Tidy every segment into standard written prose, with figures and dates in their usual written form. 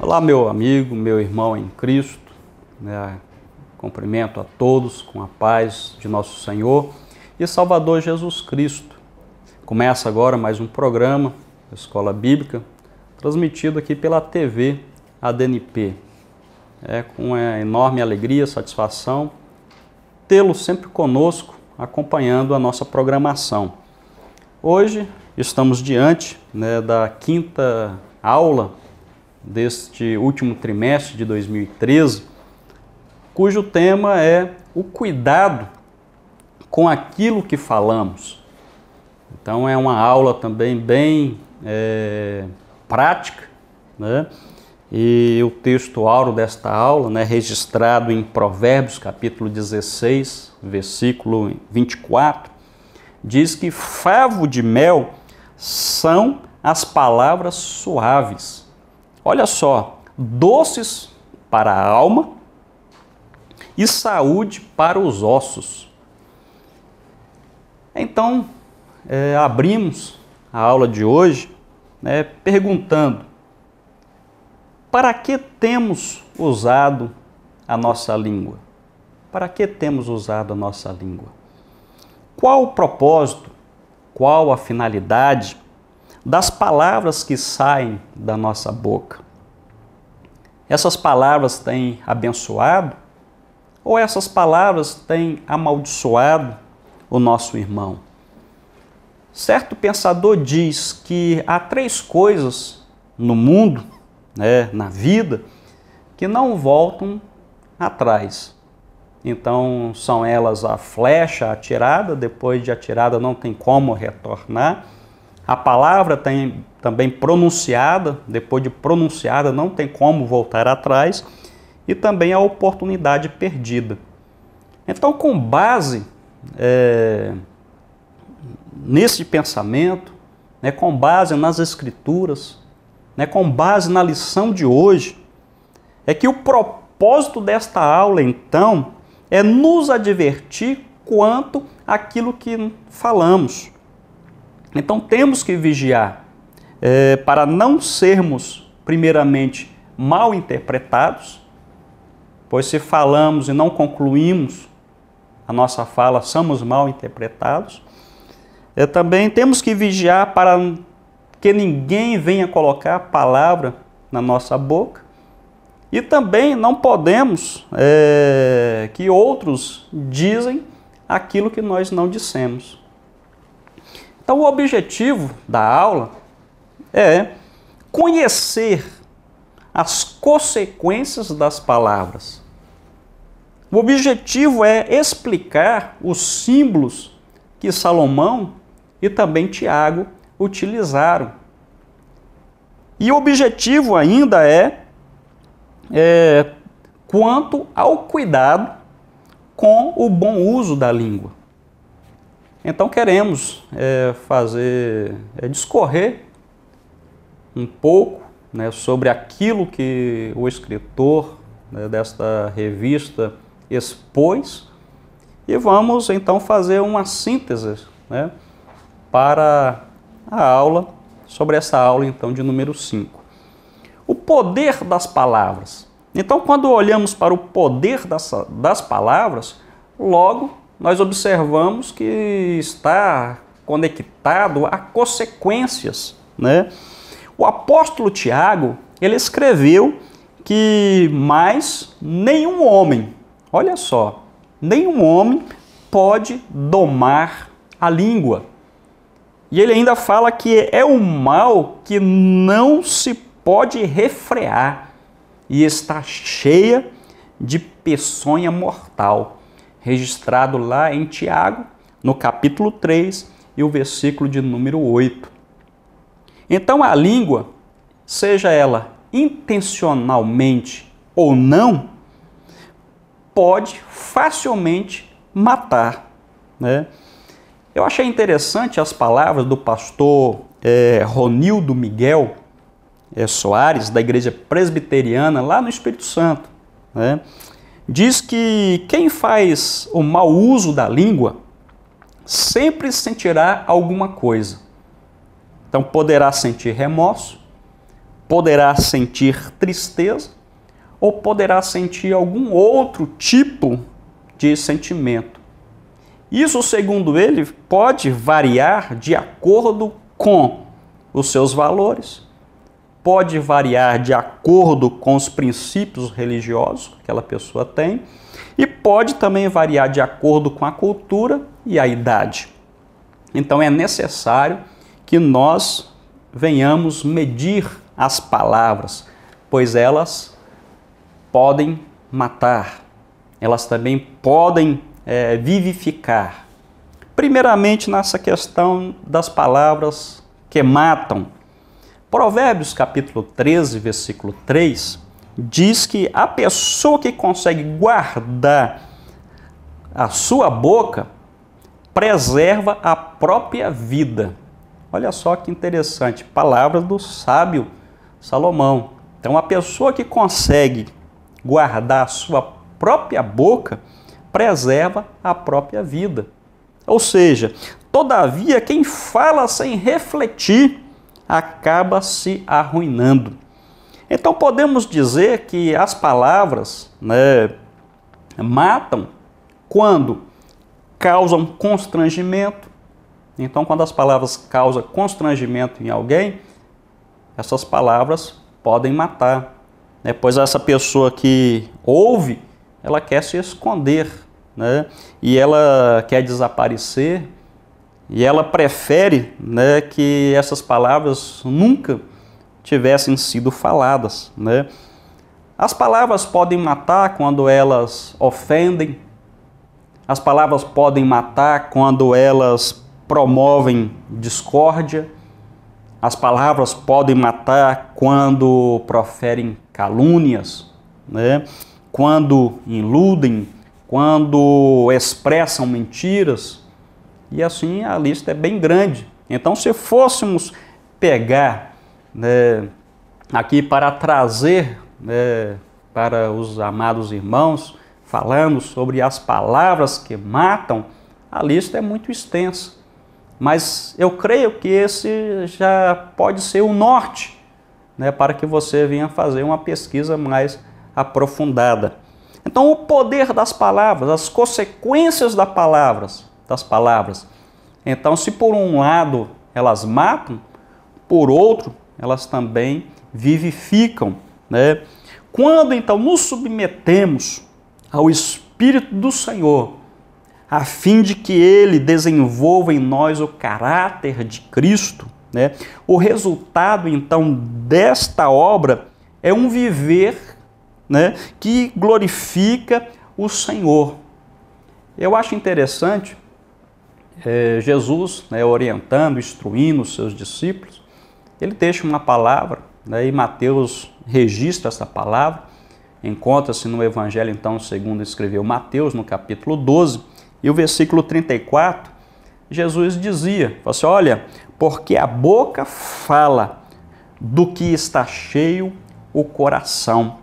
Olá, meu amigo, meu irmão em Cristo, Cumprimento a todos com a paz de nosso Senhor e Salvador Jesus Cristo. Começa agora mais um programa, Escola Bíblica, transmitido aqui pela TV ADNP. É com enorme alegria, satisfação, tê-lo sempre conosco, acompanhando a nossa programação. Hoje estamos diante da quinta aula deste último trimestre de 2013, cujo tema é o cuidado com aquilo que falamos. Então é uma aula também bem prática, E o texto áureo desta aula, registrado em Provérbios capítulo 16, versículo 24, diz que favo de mel são as palavras suaves. Olha só, doces para a alma e saúde para os ossos. Então, abrimos a aula de hoje perguntando: para que temos usado a nossa língua? Para que temos usado a nossa língua? Qual o propósito, qual a finalidade das palavras que saem da nossa boca? Essas palavras têm abençoado ou essas palavras têm amaldiçoado o nosso irmão? Certo pensador diz que há três coisas no mundo, na vida, que não voltam atrás. Então são elas a flecha atirada, depois de atirada não tem como retornar. A palavra também pronunciada, depois de pronunciada não tem como voltar atrás, e também a oportunidade perdida. Então, com base nesse pensamento, com base nas Escrituras, com base na lição de hoje, é que o propósito desta aula, então, é nos advertir quanto àquilo que falamos. Então temos que vigiar para não sermos, primeiramente, mal interpretados, pois se falamos e não concluímos a nossa fala, somos mal interpretados. Também temos que vigiar para que ninguém venha colocar a palavra na nossa boca. E também não podemos que outros dizem aquilo que nós não dissemos. Então, o objetivo da aula é conhecer as consequências das palavras. O objetivo é explicar os símbolos que Salomão e também Tiago utilizaram. E o objetivo ainda é quanto ao cuidado com o bom uso da língua. Então queremos discorrer um pouco sobre aquilo que o escritor desta revista expôs, e vamos então fazer uma síntese para a aula, sobre essa aula então de número 5. O poder das palavras. Então, quando olhamos para o poder das palavras, logo nós observamos que está conectado a consequências. O apóstolo Tiago, ele escreveu que mais nenhum homem, olha só, nenhum homem pode domar a língua. E ele ainda fala que é um mal que não se pode refrear e está cheia de peçonha mortal. Registrado lá em Tiago, no capítulo 3 e o versículo de número 8. Então a língua, seja ela intencionalmente ou não, pode facilmente matar. Eu achei interessante as palavras do pastor Ronildo Miguel Soares, da Igreja Presbiteriana, lá no Espírito Santo. Diz que quem faz o mau uso da língua sempre sentirá alguma coisa. Então poderá sentir remorso, poderá sentir tristeza ou poderá sentir algum outro tipo de sentimento. Isso, segundo ele, pode variar de acordo com os seus valores, pode variar de acordo com os princípios religiosos que aquela pessoa tem e pode também variar de acordo com a cultura e a idade. Então é necessário que nós venhamos medir as palavras, pois elas podem matar, elas também podem vivificar. Primeiramente nessa questão das palavras que matam. Provérbios capítulo 13, versículo 3, diz que a pessoa que consegue guardar a sua boca preserva a própria vida. Olha só que interessante, palavra do sábio Salomão. Então a pessoa que consegue guardar a sua própria boca preserva a própria vida. Ou seja, todavia quem fala sem refletir acaba se arruinando. Então podemos dizer que as palavras, matam quando causam constrangimento. Então quando as palavras causam constrangimento em alguém, essas palavras podem matar. Pois essa pessoa que ouve, ela quer se esconder, e ela quer desaparecer, e ela prefere que essas palavras nunca tivessem sido faladas. As palavras podem matar quando elas ofendem, as palavras podem matar quando elas promovem discórdia, as palavras podem matar quando proferem calúnias, quando iludem, quando expressam mentiras, e assim a lista é bem grande. Então, se fôssemos pegar aqui para trazer para os amados irmãos, falando sobre as palavras que matam, a lista é muito extensa. Mas eu creio que esse já pode ser o norte, para que você venha fazer uma pesquisa mais aprofundada. Então, o poder das palavras, as consequências das palavras. Então, se por um lado elas matam, por outro, elas também vivificam. Quando, então, nos submetemos ao Espírito do Senhor, a fim de que Ele desenvolva em nós o caráter de Cristo, o resultado, então, desta obra é um viver que glorifica o Senhor. Eu acho interessante Jesus, orientando, instruindo os seus discípulos, ele deixa uma palavra, e Mateus registra essa palavra, encontra-se no Evangelho, então, segundo escreveu Mateus, no capítulo 12, e o versículo 34, Jesus dizia, assim, olha, porque a boca fala do que está cheio o coração.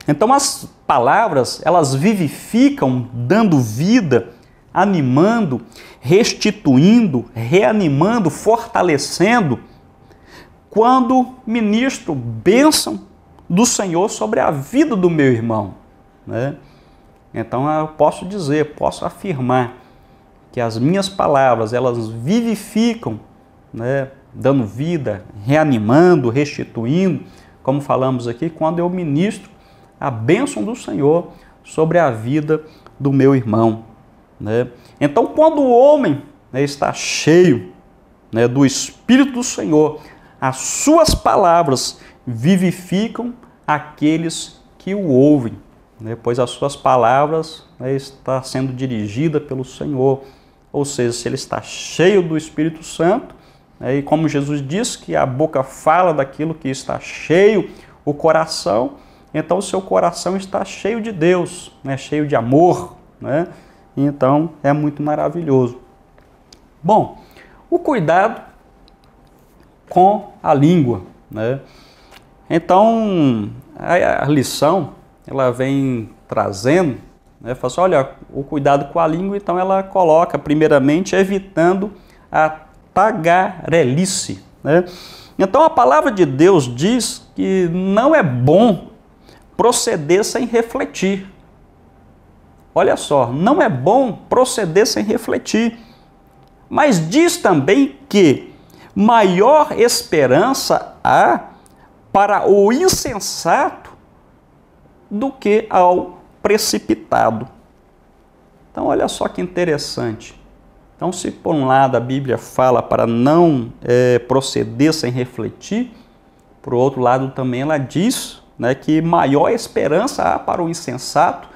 Então as palavras, elas vivificam, dando vida, animando, restituindo, reanimando, fortalecendo, quando ministro bênção do Senhor sobre a vida do meu irmão. Então eu posso dizer, posso afirmar que as minhas palavras, elas vivificam, dando vida, reanimando, restituindo, como falamos aqui, quando eu ministro a bênção do Senhor sobre a vida do meu irmão. Então, quando o homem está cheio do Espírito do Senhor, as suas palavras vivificam aqueles que o ouvem, pois as suas palavras está sendo dirigida pelo Senhor. Ou seja, se ele está cheio do Espírito Santo, e como Jesus disse que a boca fala daquilo que está cheio o coração, então o seu coração está cheio de Deus, cheio de amor, Então é muito maravilhoso. Bom, o cuidado com a língua, Então a lição ela vem trazendo, fala assim, olha, o cuidado com a língua, então ela coloca primeiramente evitando a tagarelice, Então a palavra de Deus diz que não é bom proceder sem refletir. Olha só, não é bom proceder sem refletir. Mas diz também que maior esperança há para o insensato do que ao precipitado. Então olha só que interessante. Então, se por um lado a Bíblia fala para não proceder sem refletir, por outro lado também ela diz, né, que maior esperança há para o insensato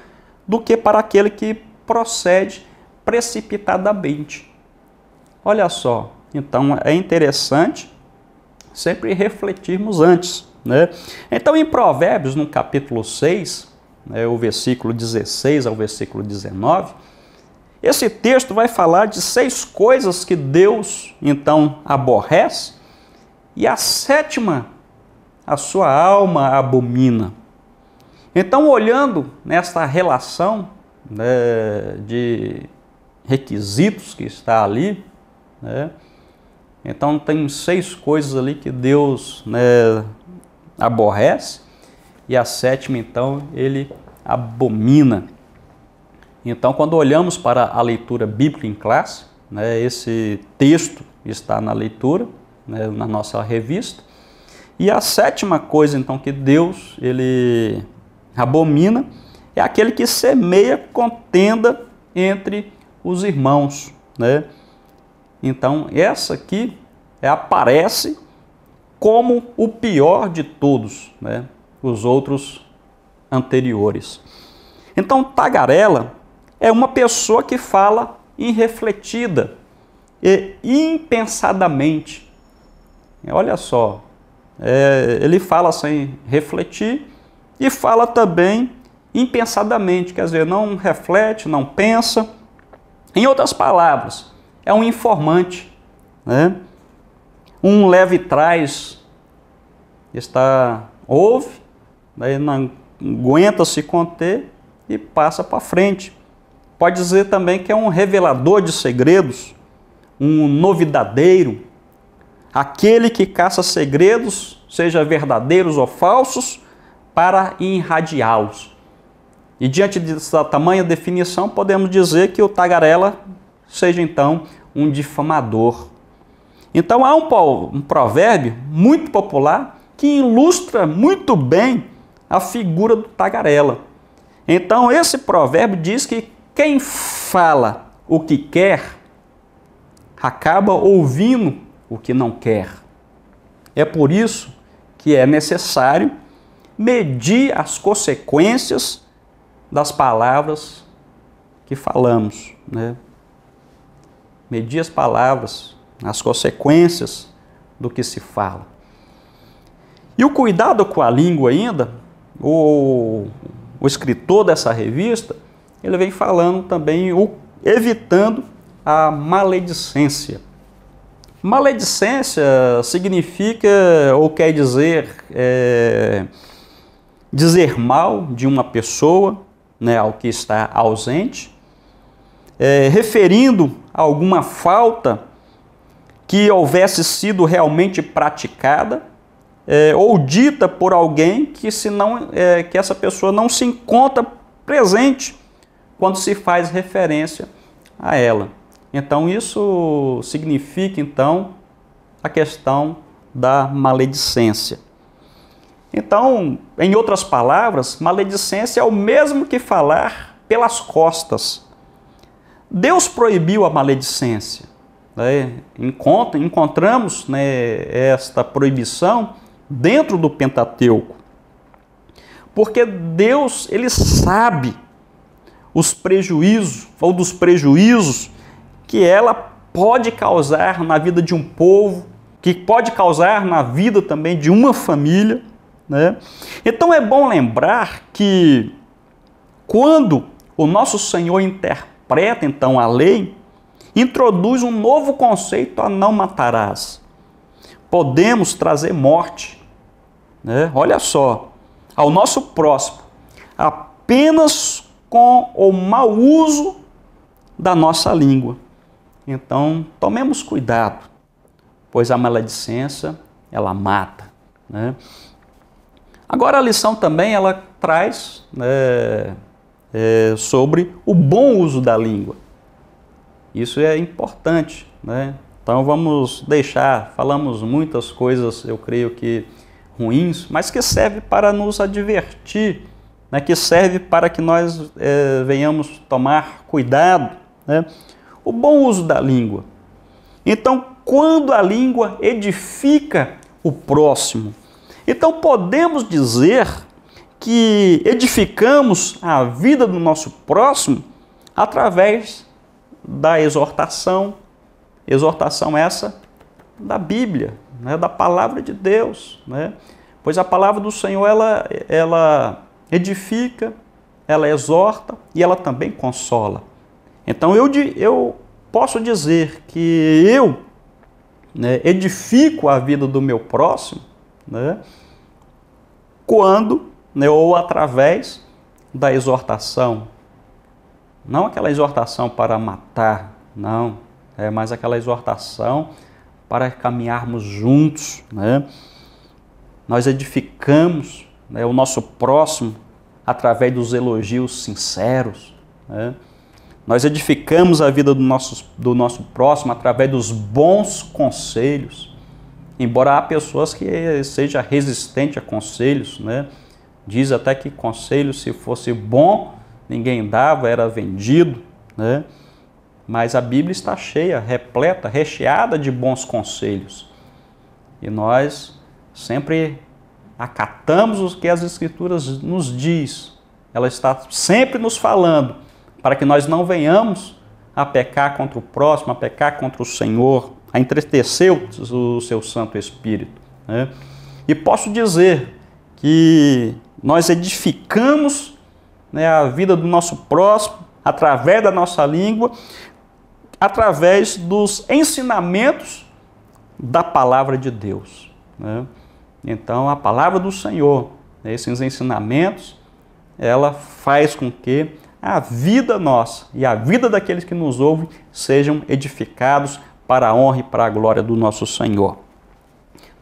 do que para aquele que procede precipitadamente. Olha só, então é interessante sempre refletirmos antes, né? Então, em Provérbios, no capítulo 6, né, o versículo 16 ao versículo 19, esse texto vai falar de 6 coisas que Deus, então, aborrece, e a 7ª, a sua alma abomina. Então, olhando nesta relação, né, de requisitos que está ali, né, então tem 6 coisas ali que Deus, né, aborrece, e a 7ª, então, ele abomina. Então, quando olhamos para a leitura bíblica em classe, né, esse texto está na leitura, né, na nossa revista. E a 7ª coisa, então, que Deus ele abomina é aquele que semeia contenda entre os irmãos, né? Então, essa aqui aparece como o pior de todos, né, os outros anteriores. Então, tagarela é uma pessoa que fala irrefletida e impensadamente. Olha só, ele fala sem refletir e fala também impensadamente, quer dizer, não reflete, não pensa. Em outras palavras, é um informante, né? Um leva e traz, ouve, daí não aguenta se conter e passa para frente. Pode dizer também que é um revelador de segredos, um novidadeiro, aquele que caça segredos, seja verdadeiros ou falsos, para irradiá-los. E diante dessa tamanha definição, podemos dizer que o tagarela seja então um difamador. Então há um provérbio muito popular que ilustra muito bem a figura do tagarela. Então esse provérbio diz que quem fala o que quer, acaba ouvindo o que não quer. É por isso que é necessário medir as consequências das palavras que falamos, né? Medir as palavras, as consequências do que se fala. E o cuidado com a língua ainda, o escritor dessa revista, ele vem falando também, evitando a maledicência. Maledicência significa, ou quer dizer, dizer mal de uma pessoa, né, ao que está ausente, referindo a alguma falta que houvesse sido realmente praticada, ou dita por alguém que essa pessoa não se encontra presente quando se faz referência a ela. Então isso significa então a questão da maledicência. Então, em outras palavras, maledicência é o mesmo que falar pelas costas. Deus proibiu a maledicência, né? Encontramos, né, esta proibição dentro do Pentateuco, porque Deus ele sabe os prejuízos ou dos prejuízos que ela pode causar na vida de um povo, que pode causar na vida também de uma família, né? Então é bom lembrar que quando o nosso Senhor interpreta então a lei, introduz um novo conceito, a não matarás. Podemos trazer morte, né? Olha só, ao nosso próximo, apenas com o mau uso da nossa língua. Então, tomemos cuidado, pois a maledicência ela mata, né? Agora a lição também ela traz, né, sobre o bom uso da língua. Isso é importante, né? Então vamos deixar, falamos muitas coisas, eu creio que ruins, mas que serve para nos advertir, né? Que serve para que nós venhamos tomar cuidado, né? O bom uso da língua. Então, quando a língua edifica o próximo, então podemos dizer que edificamos a vida do nosso próximo através da exortação essa da Bíblia, né, da palavra de Deus, né? Pois a palavra do Senhor ela edifica, ela exorta e ela também consola. Então eu posso dizer que eu, né, edifico a vida do meu próximo, né, quando, né, ou através da exortação. Não aquela exortação para matar, não, mas aquela exortação para caminharmos juntos, né? Nós edificamos, né, o nosso próximo através dos elogios sinceros, né? Nós edificamos a vida do nosso próximo através dos bons conselhos. Embora há pessoas que sejam resistentes a conselhos, né? Diz até que conselho, se fosse bom, ninguém dava, era vendido, né? Mas a Bíblia está cheia, repleta, recheada de bons conselhos. E nós sempre acatamos o que as Escrituras nos diz. Ela está sempre nos falando para que nós não venhamos a pecar contra o próximo, a pecar contra o Senhor, a entristecer o seu Santo Espírito, né? E posso dizer que nós edificamos, né, a vida do nosso próximo através da nossa língua, através dos ensinamentos da palavra de Deus, né? Então, a palavra do Senhor, esses ensinamentos, ela faz com que a vida nossa e a vida daqueles que nos ouvem sejam edificados para a honra e para a glória do nosso Senhor.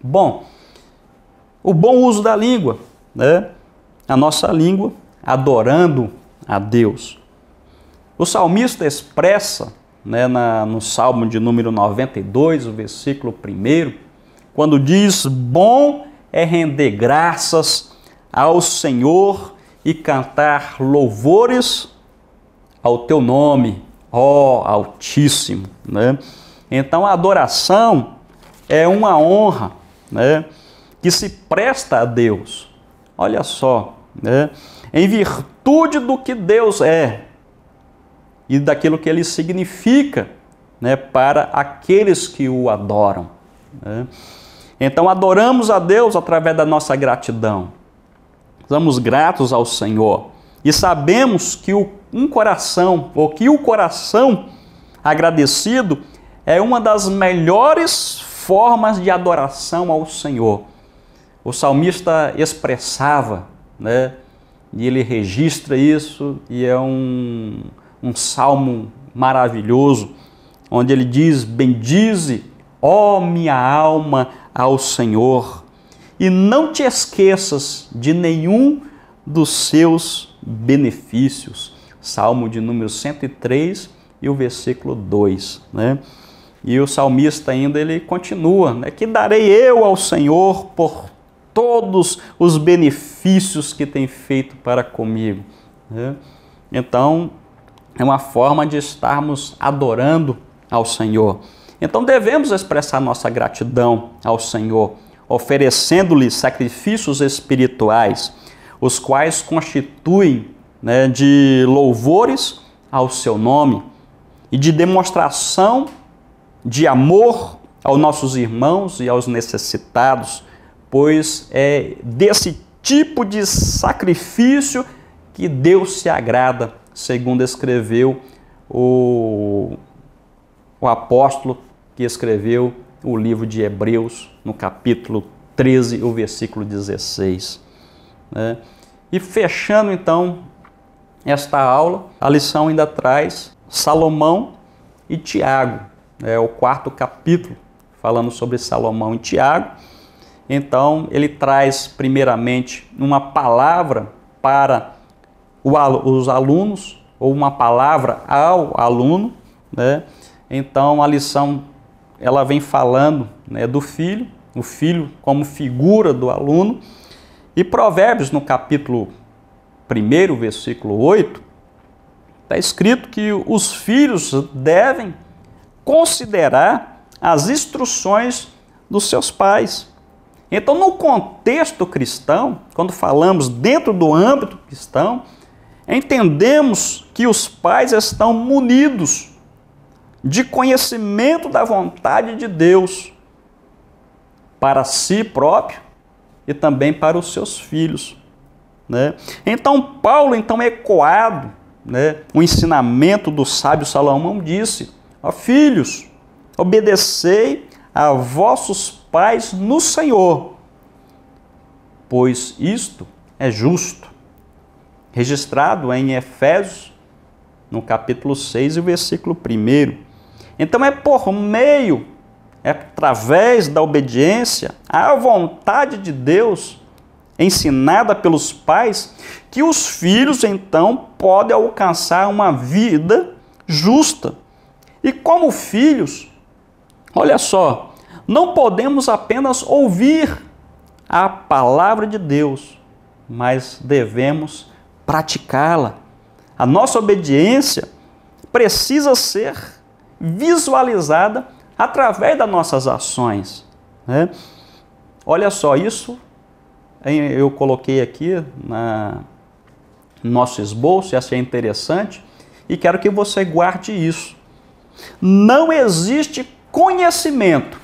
Bom, o bom uso da língua, né? A nossa língua adorando a Deus. O salmista expressa, né, no Salmo de número 92, o versículo 1, quando diz: bom é render graças ao Senhor e cantar louvores ao teu nome, ó Altíssimo, né? Então a adoração é uma honra, né, que se presta a Deus. Olha só, né? Em virtude do que Deus é e daquilo que Ele significa, né, para aqueles que o adoram, né? Então adoramos a Deus através da nossa gratidão. Somos gratos ao Senhor e sabemos que o coração agradecido é uma das melhores formas de adoração ao Senhor. O salmista expressava, né, e ele registra isso, e é um salmo maravilhoso, onde ele diz: bendize, ó minha alma, ao Senhor, e não te esqueças de nenhum dos seus benefícios. Salmo de número 103 e o versículo 2, né? E o salmista ainda ele continua, né? Que darei eu ao Senhor por todos os benefícios que tem feito para comigo, né? Então, é uma forma de estarmos adorando ao Senhor. Então, devemos expressar nossa gratidão ao Senhor, oferecendo-lhe sacrifícios espirituais, os quais constituem, né, de louvores ao seu nome e de demonstração de amor aos nossos irmãos e aos necessitados, pois é desse tipo de sacrifício que Deus se agrada, segundo escreveu o apóstolo que escreveu o livro de Hebreus, no capítulo 13, o versículo 16. Né? E fechando então esta aula, a lição ainda traz Salomão e Tiago, o quarto capítulo, falando sobre Salomão e Tiago. Então, ele traz primeiramente uma palavra para os alunos, ou uma palavra ao aluno, né? Então, a lição ela vem falando, né, do filho, o filho como figura do aluno. E Provérbios, no capítulo 1, versículo 8, está escrito que os filhos devem considerar as instruções dos seus pais. Então, no contexto cristão, quando falamos dentro do âmbito cristão, entendemos que os pais estão munidos de conhecimento da vontade de Deus para si próprio e também para os seus filhos, né? Então, Paulo, ecoado, né, o ensinamento do sábio Salomão, disse: ó filhos, obedecei a vossos pais no Senhor, pois isto é justo. Registrado em Efésios, no capítulo 6 e o versículo 1. Então é por meio, é através da obediência à vontade de Deus, ensinada pelos pais, que os filhos então podem alcançar uma vida justa. E como filhos, olha só, não podemos apenas ouvir a palavra de Deus, mas devemos praticá-la. A nossa obediência precisa ser visualizada através das nossas ações, né? Olha só, isso eu coloquei aqui no nosso esboço, e achei interessante, e quero que você guarde isso. Não existe conhecimento,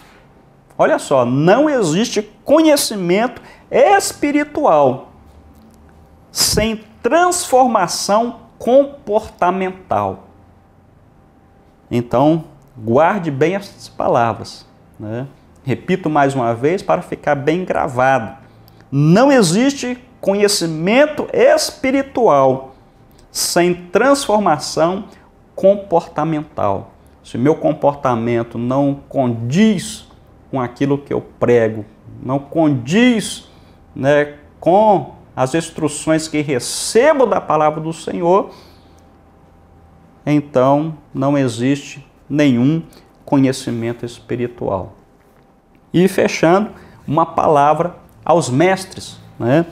olha só, não existe conhecimento espiritual sem transformação comportamental. Então, guarde bem essas palavras, né? Repito mais uma vez para ficar bem gravado. Não existe conhecimento espiritual sem transformação comportamental. Se meu comportamento não condiz com aquilo que eu prego, não condiz, né, com as instruções que recebo da palavra do Senhor, então não existe nenhum conhecimento espiritual. E fechando, uma palavra aos mestres, né?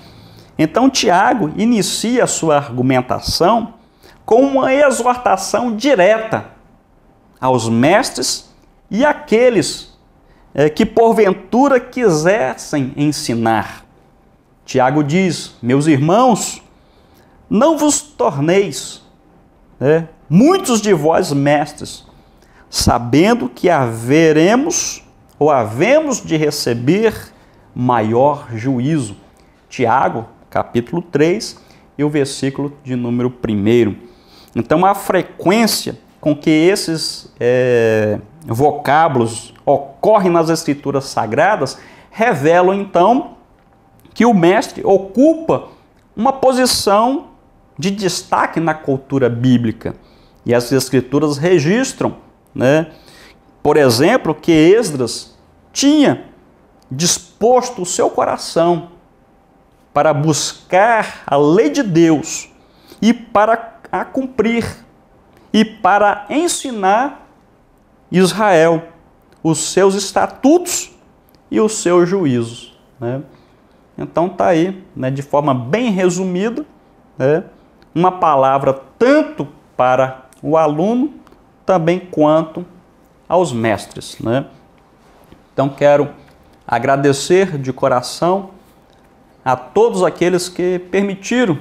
Então Tiago inicia a sua argumentação com uma exortação direta aos mestres e àqueles que porventura quisessem ensinar. Tiago diz: meus irmãos, não vos torneis, né, muitos de vós mestres, sabendo que havemos de receber maior juízo. Tiago, capítulo 3, e o versículo de número 1. Então, a frequência com que esses vocábulos ocorrem nas Escrituras Sagradas revelam, então, que o mestre ocupa uma posição de destaque na cultura bíblica. E as Escrituras registram, né, por exemplo, que Esdras tinha disposto o seu coração para buscar a lei de Deus e para a cumprir e para ensinar Israel os seus estatutos e os seus juízos, né? Então está aí, né, de forma bem resumida, né, uma palavra tanto para o aluno também quanto aos mestres, né? Então quero agradecer de coração a todos aqueles que permitiram,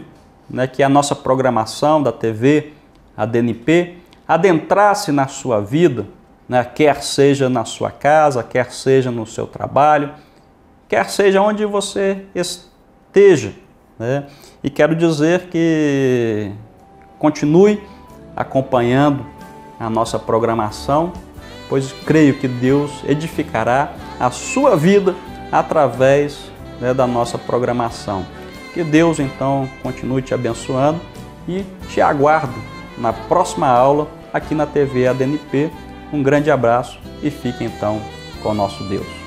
né, que a nossa programação da TV ADNP adentrasse na sua vida, né, quer seja na sua casa, quer seja no seu trabalho, quer seja onde você esteja, né? E quero dizer que continue acompanhando a nossa programação, pois creio que Deus edificará a sua vida através, né, da nossa programação. Que Deus, então, continue te abençoando e te aguardo na próxima aula aqui na TV ADNP. Um grande abraço e fique, então, com o nosso Deus.